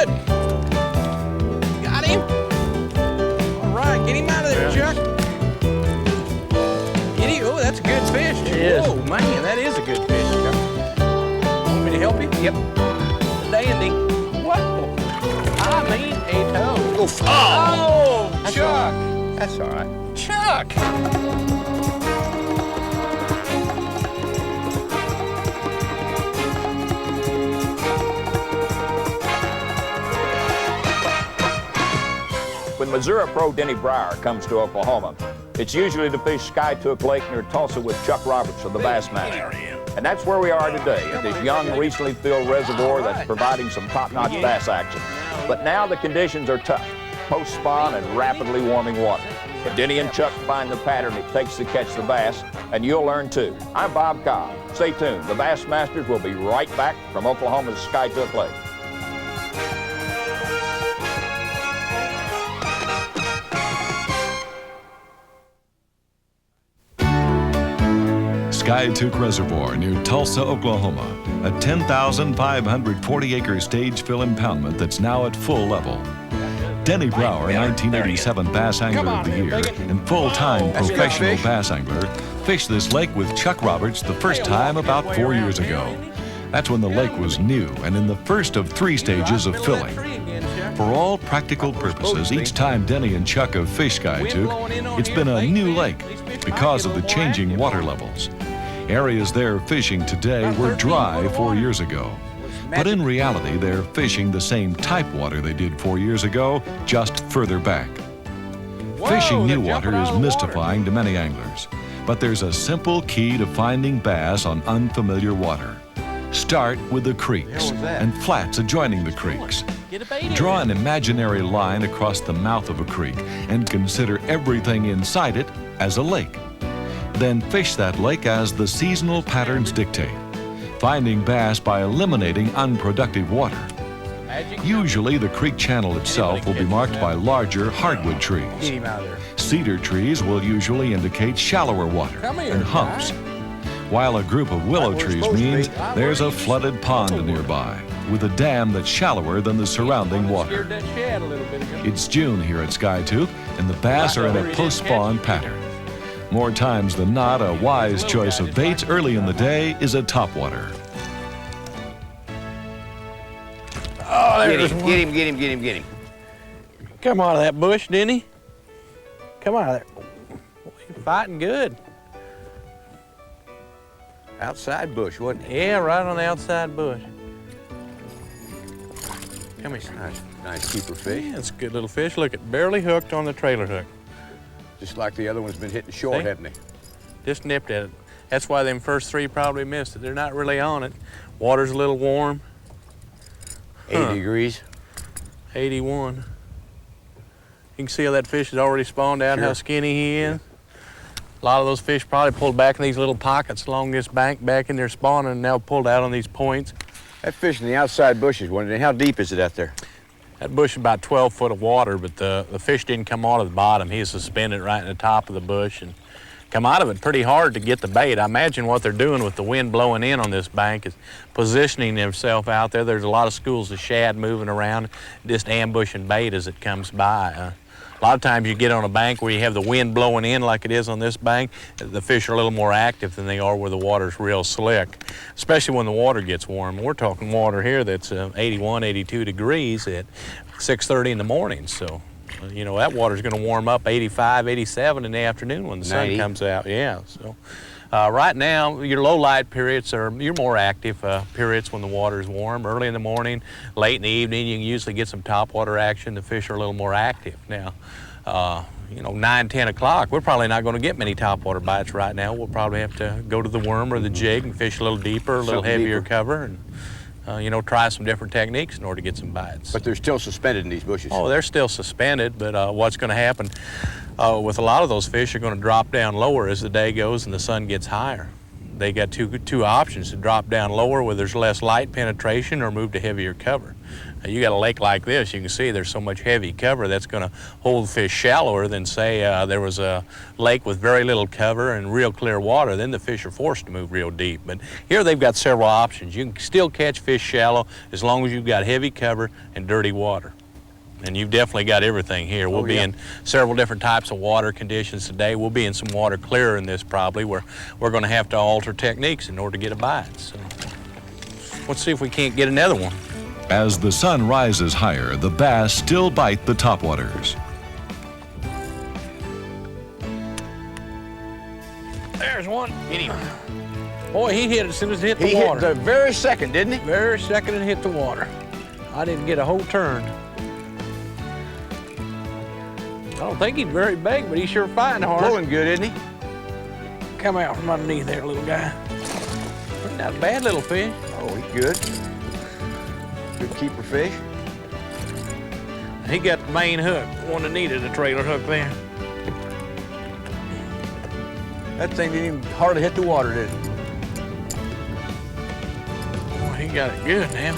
good. Got him. All right, get him out of there, Chuck. Get him. Oh, that's a good fish. It is. Oh, man, that is a good fish, Chuck. Want me to help you? Yep. Dandy. What? I mean a toe. Oh, Chuck. That's all right. Chuck. When Missouri pro Denny Breyer comes to Oklahoma, it's usually to fish Skytook Lake near Tulsa with Chuck Roberts of the Bassmaster. And that's where we are today, at this young, recently filled reservoir that's providing some top-notch bass action. But now the conditions are tough, post-spawn and rapidly warming water. But Denny and Chuck find the pattern it takes to catch the bass, and you'll learn too. I'm Bob Cobb. Stay tuned. The Bassmasters will be right back from Oklahoma's Skytook Lake. Skytook Reservoir near Tulsa, Oklahoma, a 10,540-acre stage fill impoundment that's now at full level. Denny Brower, 1987 Bass Angler of the Year and full-time professional bass angler, fished this lake with Chuck Roberts the first time about 4 years ago. That's when the lake was new and in the first of 3 stages of filling. For all practical purposes, each time Denny and Chuck have fished Skytook, it's been a new lake because of the changing water levels. Areas they're fishing today were dry 4 years ago. But in reality, they're fishing the same type water they did 4 years ago, just further back. Fishing new water is mystifying to many anglers, but there's a simple key to finding bass on unfamiliar water. Start with the creeks and flats adjoining the creeks. Draw an imaginary line across the mouth of a creek and consider everything inside it as a lake. Then fish that lake as the seasonal patterns dictate, finding bass by eliminating unproductive water. Usually the creek channel itself will be marked by larger hardwood trees. Cedar trees will usually indicate shallower water and humps, while a group of willow trees means there's a flooded pond nearby with a dam that's shallower than the surrounding water. It's June here at Skytook, and the bass are in a post-spawn pattern. More times than not, a wise choice of baits early in the day is a topwater. Oh, Get him. Come out of that bush, Denny. Come out of there. You're fighting good. Outside bush, wasn't it? Yeah, right on the outside bush. Come here. Nice keeper fish. Yeah, it's a good little fish. Look, it barely hooked on the trailer hook. Just like the other one's been hitting short, See? hasn't he? Just nipped at it. That's why them first 3 probably missed it. They're not really on it. Water's a little warm. 80 degrees. 81. You can see how that fish has already spawned out, Sure. how skinny he is. A lot of those fish probably pulled back in these little pockets along this bank back in their spawning and now pulled out on these points. That fish in the outside bushes, wasn't it? How deep is it out there? That bush is about 12 foot of water, but the fish didn't come out of the bottom. He was suspended right in the top of the bush and come out of it pretty hard to get the bait. I imagine what they're doing with the wind blowing in on this bank is positioning themselves out there. There's a lot of schools of shad moving around, just ambushing bait as it comes by. A lot of times you get on a bank where you have the wind blowing in like it is on this bank, the fish are a little more active than they are where the water's real slick, especially when the water gets warm. We're talking water here that's 81, 82 degrees at 6:30 in the morning. So, you know, that water's going to warm up 85, 87 in the afternoon when the sun 90. comes out. Yeah, so right now, your low light periods are your more active periods when the water is warm. Early in the morning, late in the evening, you can usually get some topwater action. The fish are a little more active. Now, you know, 9, 10 o'clock, we're probably not going to get many topwater bites right now. We'll probably have to go to the worm or the jig and fish a little deeper, a little heavier cover, and you know, try some different techniques in order to get some bites. But they're still suspended in these bushes. Oh, they're still suspended, but what's going to happen with a lot of those fish are going to drop down lower as the day goes and the sun gets higher. they got two options: to drop down lower where there's less light penetration, or move to heavier cover. Now, you got a lake like this, you can see there's so much heavy cover that's going to hold fish shallower than, say, there was a lake with very little cover and real clear water. Then the fish are forced to move real deep. But here they've got several options. You can still catch fish shallow as long as you've got heavy cover and dirty water. And you've definitely got everything here. We'll be in several different types of water conditions today. We'll be in some water clearer in this probably, where we're going to have to alter techniques in order to get a bite. So let's see if we can't get another one. As the sun rises higher, the bass still bite the topwaters. There's one. Get him. Boy, he hit it as soon as it hit the water. He hit the very second, didn't he? Very second it hit the water. I didn't get a whole turn. I don't think he's very big, but he's sure fighting hard. Pulling good, isn't he? Come out from underneath there, little guy. Not a bad little fish. Oh, he's good. Good keeper fish. He got the main hook, one that needed a trailer hook there. That thing didn't even hardly hit the water, did it? Boy, he got it good now.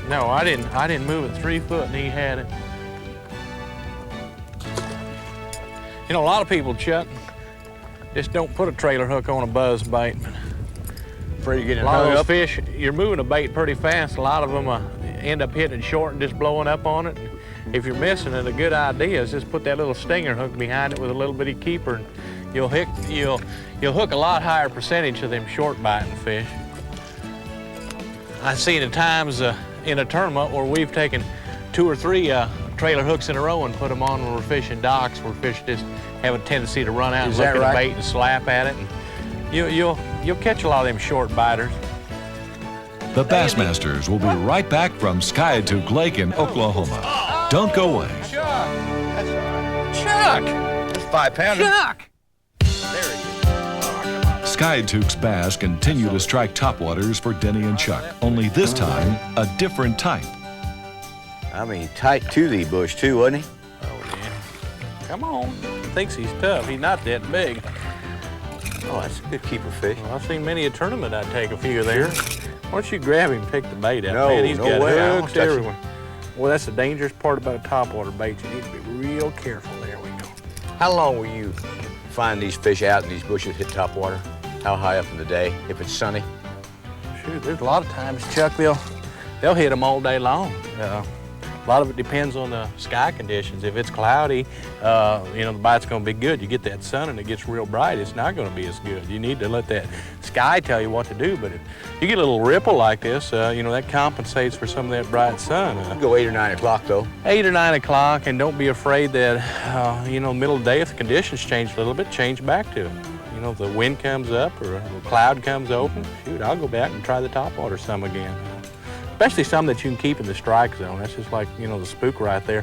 No, I didn't move it 3 foot and he had it. You know, a lot of people, Chuck, just don't put a trailer hook on a buzz bait. Afraid of getting A lot of hung those up. fish, you're moving a bait pretty fast. A lot of them end up hitting it short and just blowing up on it. If you're missing it, a good idea is just put that little stinger hook behind it with a little bitty keeper, and you'll hook a lot higher percentage of them short biting fish. I've seen at times in a tournament where we've taken 2 or 3 trailer hooks in a row and put them on when we're fishing docks where fish just have a tendency to run out and look at the bait and slap at it. And you'll catch a lot of them short biters. The Bassmasters will be right back from Skytook Lake in Oklahoma. Don't go away. Chuck! That's all right. Chuck! That's 5 pounder. Chuck! Skytook's bass continue to strike topwaters for Denny and Chuck, only this time a different type. I mean, tight to the bush, too, wasn't he? Oh, yeah. Come on. Thinks he's tough. He's not that big. Oh, that's a good keeper fish. Well, I've seen many a tournament I'd take a few there. Why don't you grab him and pick the bait out? No, Man, he's no got way. I won't hooks touch him. everywhere. Well, that's the dangerous part about a topwater bait. You need to be real careful. There we go. How long will you find these fish out in these bushes hit top water? How high up in the day, if it's sunny? Shoot, there's a lot of times, Chuck, they'll hit them all day long. A lot of it depends on the sky conditions. If it's cloudy, the bite's going to be good. You get that sun and it gets real bright, it's not going to be as good. You need to let that sky tell you what to do. But if you get a little ripple like this, that compensates for some of that bright sun. You can go 8 or 9 o'clock, though. 8 or 9 o'clock, and don't be afraid that, middle of the day, if the conditions change a little bit, change back to it. If the wind comes up or a cloud comes open, shoot, I'll go back and try the topwater some again. Especially some that you can keep in the strike zone. That's just like, the spook right there.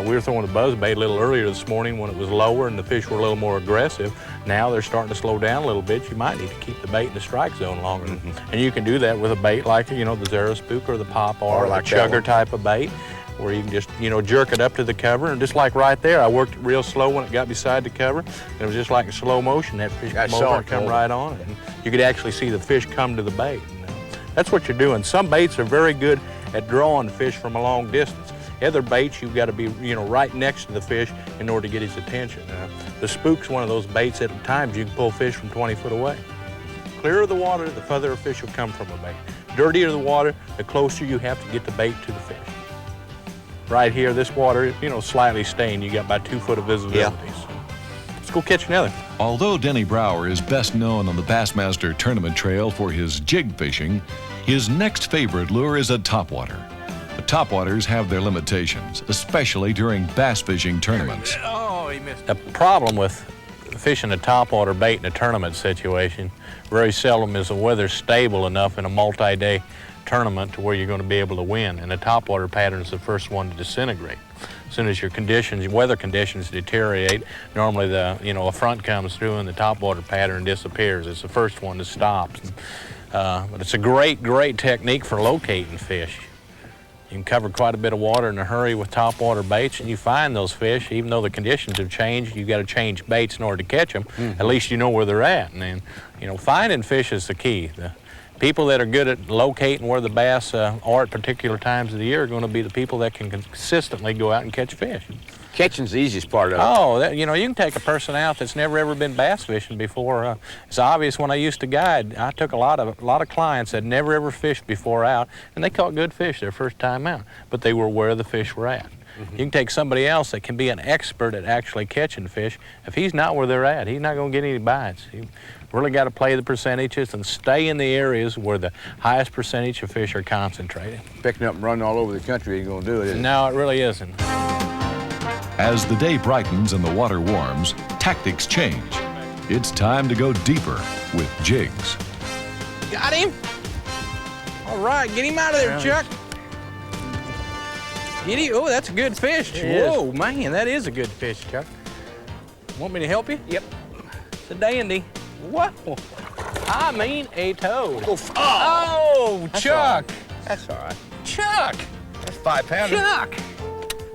We were throwing the buzz bait a little earlier this morning when it was lower and the fish were a little more aggressive. Now they're starting to slow down a little bit. You might need to keep the bait in the strike zone longer. Mm-hmm. And you can do that with a bait like, the Zero spook or the pop or like the chugger type of bait, where you can just, jerk it up to the cover. And just like right there, I worked it real slow when it got beside the cover. And it was just like in slow motion. That fish come over and come right on it. And you could actually see the fish come to the bait. That's what you're doing. Some baits are very good at drawing the fish from a long distance. Other baits, you've got to be, right next to the fish in order to get his attention. The spook's one of those baits that at times you can pull fish from 20 foot away. Clearer the water, the further a fish will come from a bait. Dirtier the water, the closer you have to get the bait to the fish. Right here, this water, slightly stained. You got about 2 foot of visibility. Yeah. So let's go catch another. Although Denny Brower is best known on the Bassmaster Tournament Trail for his jig fishing, his next favorite lure is a topwater. But topwaters have their limitations, especially during bass fishing tournaments. Oh, he missed. The problem with fishing a topwater bait in a tournament situation, very seldom is the weather stable enough in a multi-day tournament to where you're going to be able to win. And the topwater pattern is the first one to disintegrate. As soon as your weather conditions deteriorate, normally a front comes through and the topwater pattern disappears. It's the first one that stops. But it's a great technique for locating fish. You can cover quite a bit of water in a hurry with topwater baits, and you find those fish. Even though the conditions have changed, you got to change baits in order to catch them. At least you know where they're at. And then, you know, finding fish is the key. The people that are good at locating where the bass are at particular times of the year are going to be the people that can consistently go out and catch fish. Catching's the easiest part of it. Oh, you know, you can take a person out that's never ever been bass fishing before. It's obvious when I used to guide, I took a lot of clients that never ever fished before out, and they caught good fish their first time out, but they were where the fish were at. You can take somebody else that can be an expert at actually catching fish. If he's not where they're at, he's not going to get any bites. You really got to play the percentages and stay in the areas where the highest percentage of fish are concentrated. Picking up and running all over the country ain't going to do it, is it? No, it really isn't. As the day brightens and the water warms, tactics change. It's time to go deeper with jigs. Got him? All right, get him out of there, Chuck. Get him. Oh, that's a good fish. Whoa, man, that is a good fish, Chuck. Want me to help you? Yep. It's a dandy. Whoa. I mean a toad. Oh, Chuck. That's all right. Chuck. That's 5 pounds. Chuck.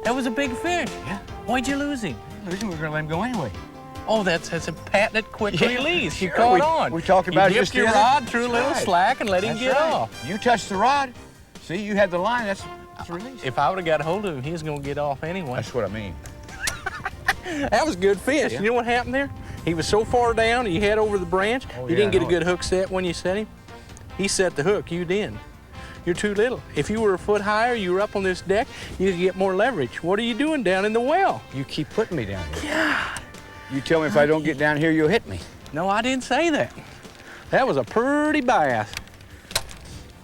That was a big fish. Yeah. Why'd you lose him? Listen, we're going to let him go anyway. Oh, that's a patented quick release. You Sure, caught we- on. we talked about it you just dipped your the other- rod through a That's little right. slack and let him That's get right. off. You touched the rod. See, you had the line. That's release. If I would have got hold of him, he was going to get off anyway. That's what I mean. That was good fish. Yeah. You know what happened there? He was so far down, he had over the branch. Oh, You yeah, didn't get I a know good hook set when you set him. He set the hook, you didn't. You're too little. If you were a foot higher, you were up on this deck, you'd get more leverage. What are you doing down in the well? You keep putting me down here. God. You tell me if I don't get down here, you'll hit me. No, I didn't say that. That was a pretty bass.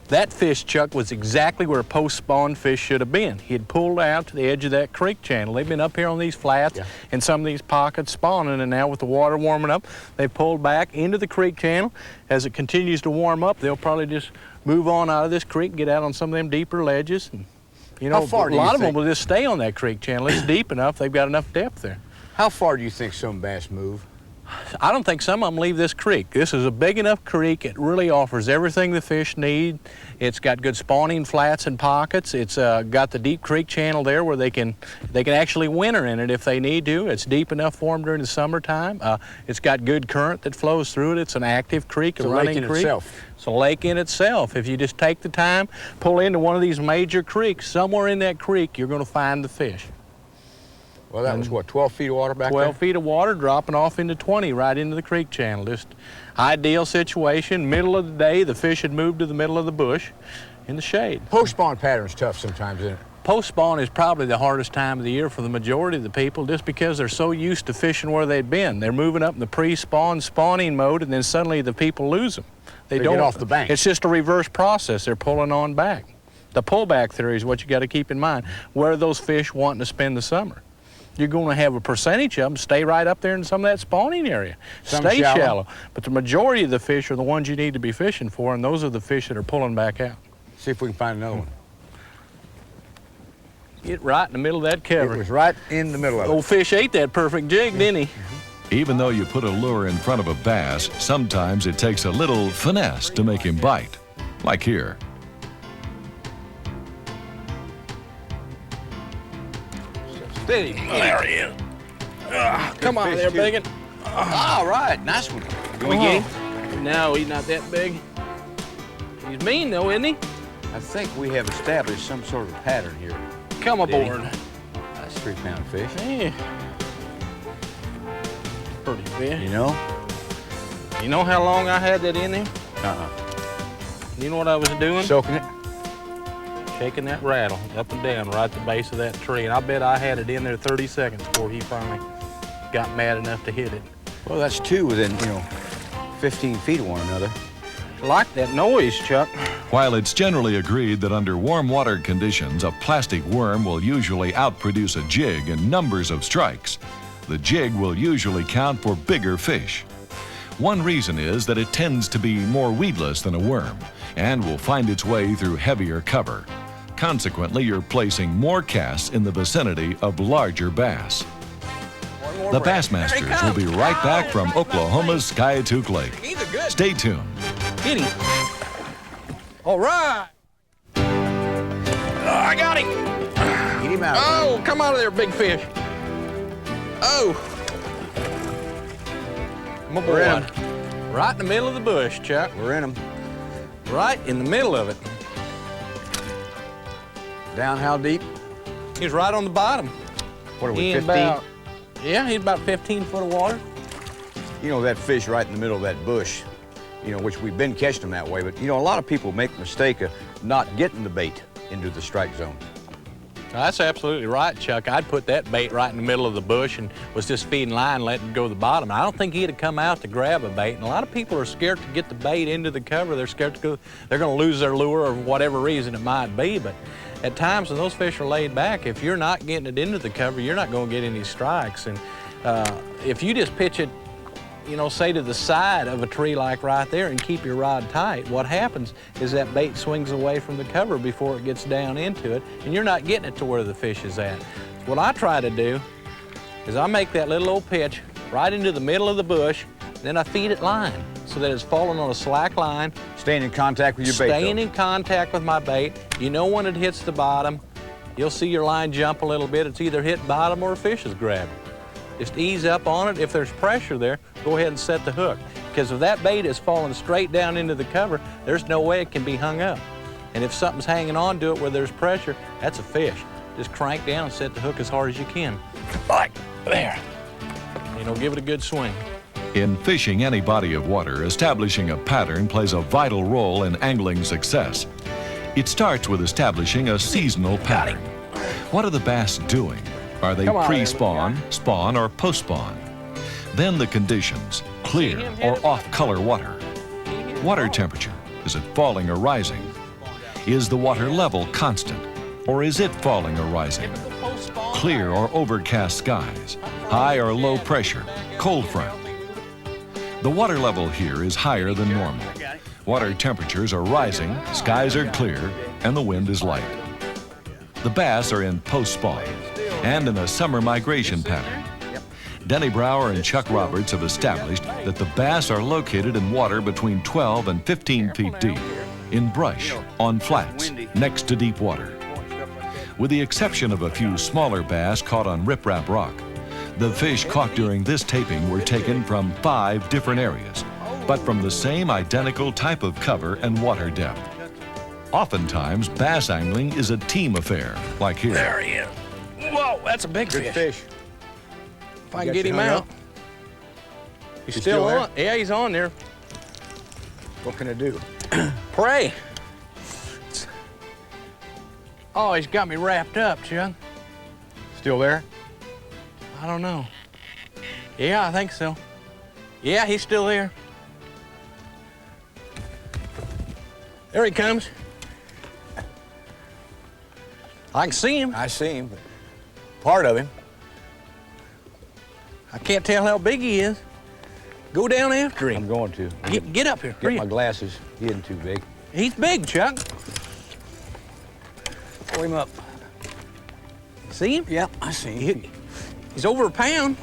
That fish, Chuck, was exactly where a post-spawn fish should have been. He had pulled out to the edge of that creek channel. They've been up here on these flats in some of these pockets spawning, and now with the water warming up, they pulled back into the creek channel. As it continues to warm up, they'll probably just move on out of this creek and get out on some of them deeper ledges. And, you know, How far a do you lot of them think- will just stay on that creek channel. It's deep enough. They've got enough depth there. How far do you think some bass move? I don't think some of them leave this creek. This is a big enough creek. It really offers everything the fish need. It's got good spawning flats and pockets. It's got the deep creek channel there where they can actually winter in it if they need to. It's deep enough for them during the summertime. It's got good current that flows through it. It's an active creek, a running lake in creek. itself. It's a lake in itself. If you just take the time, pull into one of these major creeks, somewhere in that creek, you're going to find the fish. Well, that was what, 12 feet of water back 12 there? feet of water dropping off into 20 right into the creek channel. Just ideal situation. Middle of the day, the fish had moved to the middle of the bush in the shade. Post-spawn pattern's tough sometimes, isn't it? Post-spawn is probably the hardest time of the year for the majority of the people just because they're so used to fishing where they've been. They're moving up in the pre-spawn spawning mode, and then suddenly the people lose them. They get off the bank. It's just a reverse process. They're pulling on back. The pullback theory is what you got to keep in mind. Where are those fish wanting to spend the summer? You're going to have a percentage of them stay right up there in some of that spawning area. Some Stay shallow. shallow. But the majority of the fish are the ones you need to be fishing for, and those are the fish that are pulling back out. See if we can find another one. Get right in the middle of that It cover. was right in the middle of it. Old fish ate that perfect jig, didn't he? Even though you put a lure in front of a bass, sometimes it takes a little finesse to make him bite. Like here. Steady. There he is. Come on fish, there, too. biggin. All right, nice one. Can we get him? No, he's not that big. He's mean though, isn't he? I think we have established some sort of pattern here. Come aboard. That's 3-pound fish. Yeah. Pretty fish. You know? You know how long I had that in there? Uh-uh. You know what I was doing? Soaking it? Shaking that rattle up and down right at the base of that tree. And I bet I had it in there 30 seconds before he finally got mad enough to hit it. Well, that's two within, 15 feet of one another. I like that noise, Chuck. While it's generally agreed that under warm water conditions, a plastic worm will usually outproduce a jig in numbers of strikes, the jig will usually count for bigger fish. One reason is that it tends to be more weedless than a worm and will find its way through heavier cover. Consequently, you're placing more casts in the vicinity of larger bass. The Bassmasters will be right back from Oklahoma's Skiatook Lake. He's a good. Stay tuned. Hit him. All right. I got him. Get him out. Oh, come out of there, big fish. Oh. My boy. We're in. Right in the middle of the bush, Chuck. We're in him. Right in the middle of it. Down how deep? He's right on the bottom. What are we, He in 15? Yeah, he's about 15 foot of water. You know, that fish right in the middle of that bush, you know, which we've been catching them that way, but, you know, a lot of people make the mistake of not getting the bait into the strike zone. That's absolutely right, Chuck. I'd put that bait right in the middle of the bush and was just feeding line, letting it go to the bottom. I don't think he'd have come out to grab a bait. And a lot of people are scared to get the bait into the cover. They're scared to go, they're going to lose their lure or whatever reason it might be. But at times when those fish are laid back, if you're not getting it into the cover, you're not going to get any strikes. And if you just pitch it, you know, say to the side of a tree like right there and keep your rod tight, what happens is that bait swings away from the cover before it gets down into it, and you're not getting it to where the fish is at. What I try to do is I make that little old pitch right into the middle of the bush, then I feed it line so that it's falling on a slack line. Staying in contact with your bait, Staying in contact with my bait. You know when it hits the bottom, you'll see your line jump a little bit. It's either hit bottom or a fish is grabbed. Just ease up on it. If there's pressure there, go ahead and set the hook. Because if that bait is falling straight down into the cover, there's no way it can be hung up. And if something's hanging on to it where there's pressure, that's a fish. Just crank down and set the hook as hard as you can. Like there. You know, give it a good swing. In fishing any body of water, establishing a pattern plays a vital role in angling success. It starts with establishing a seasonal pattern. What are the bass doing? Are they pre-spawn, spawn, or post-spawn? Then the conditions, clear or off-color water. Water temperature, is it falling or rising? Is the water level constant, or is it falling or rising? Clear or overcast skies, high or low pressure, cold front. The water level here is higher than normal. Water temperatures are rising, skies are clear, and the wind is light. The bass are in post-spawn and in a summer migration pattern. Denny Brower and Chuck Roberts have established that the bass are located in water between 12 and 15 feet deep, in brush, on flats, next to deep water. With the exception of a few smaller bass caught on riprap rock, the fish caught during this taping were taken from 5 different areas, but from the same identical type of cover and water depth. Oftentimes, bass angling is a team affair, like here. There he is. Whoa, that's a big Good fish. If I can get him out. He's still on. Yeah, he's on there. What can I do? Pray. Oh, he's got me wrapped up, Chuck. Still there? I don't know. Yeah, I think so. Yeah, he's still there. There he comes. I can see him. I see him, but part of him. I can't tell how big he is. Go down after him. I'm going to. Get up here. Get my glasses. He isn't too big. He's big, Chuck. Pull him up. See him? Yep, I see him. He's over a pound.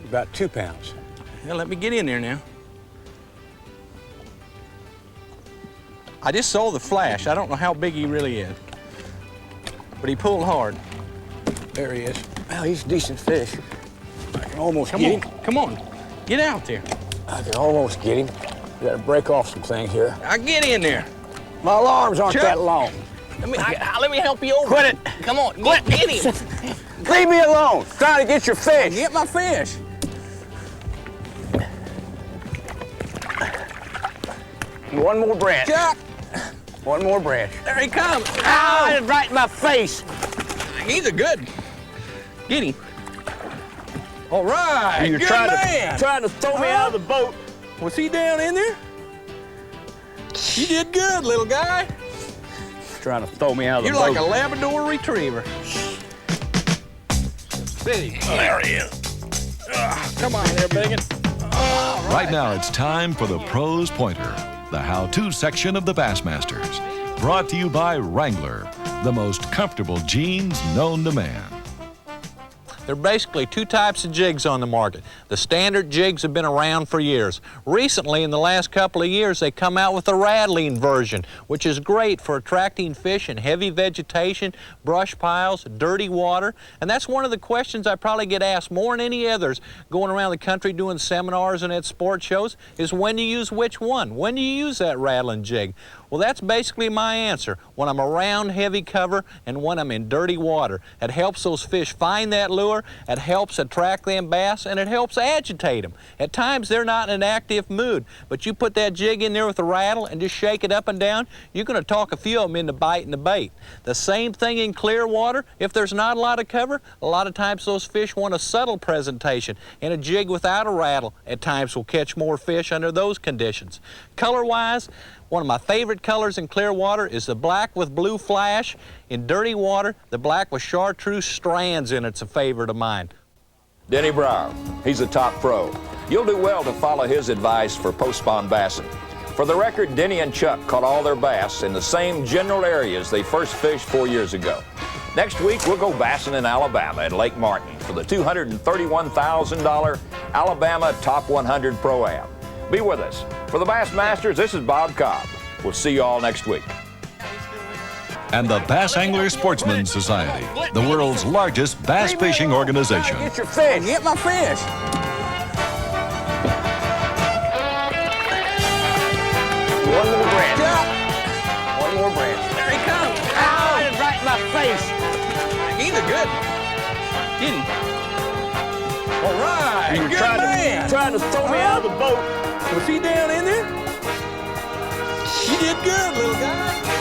About 2 pounds. Yeah, let me get in there now. I just saw the flash. I don't know how big he really is. But he pulled hard. There he is. Well, he's a decent fish. I can almost Come get on, him. come on. Get out there. I can almost get him. We gotta break off some things here. Now get in there. My arms aren't Chuck. that long. Let me help you over. Quit it. Come on, get him. Leave me alone. Trying to get your fish. Get my fish. One more branch. Chuck, One more branch. there he comes. Ow! It's right in my face. He's a good. Get him. All right, You're good trying man. to throw me out of the boat. Was he down in there? You did good, little guy. Trying to throw me out of the You're boat. like a Labrador retriever. Big. Oh, there he is. Come on there, biggin. Right now, it's time for the Pros Pointer, the how-to section of the Bassmasters. Brought to you by Wrangler, the most comfortable jeans known to man. There are basically two types of jigs on the market. The standard jigs have been around for years. Recently, in the last couple of years, they come out with a rattling version, which is great for attracting fish in heavy vegetation, brush piles, dirty water. And that's one of the questions I probably get asked more than any others going around the country doing seminars and at sport shows is when you use which one? When do you use that rattling jig? Well, that's basically my answer. When I'm around heavy cover and when I'm in dirty water. It helps those fish find that lure, it helps attract them bass, and it helps agitate them. At times they're not in an active mood, but you put that jig in there with a rattle and just shake it up and down, you're going to talk a few of them into biting the bait. The same thing in clear water. If there's not a lot of cover, a lot of times those fish want a subtle presentation, and a jig without a rattle at times will catch more fish under those conditions. Color-wise, one of my favorite colors in clear water is the black with blue flash. In dirty water, the black with chartreuse strands in it's a favorite of mine. Denny Brower, he's a top pro. You'll do well to follow his advice for post-spawn bassing. For the record, Denny and Chuck caught all their bass in the same general areas they first fished 4 years ago. Next week, we'll go bassing in Alabama at Lake Martin for the $231,000 Alabama Top 100 Pro-Am. Be with us. For the Bass Masters, this is Bob Cobb. We'll see you all next week. And the Bass Angler Sportsman Society, the world's largest bass fishing organization. Get your fish. Get my fish. One more branch. Yeah. One more branch. There he comes. Ow! It's right in my face. He's a good one. Get him. All right. You Good tried man. to throw me out of the boat. Was he down in there? You did good, little guy.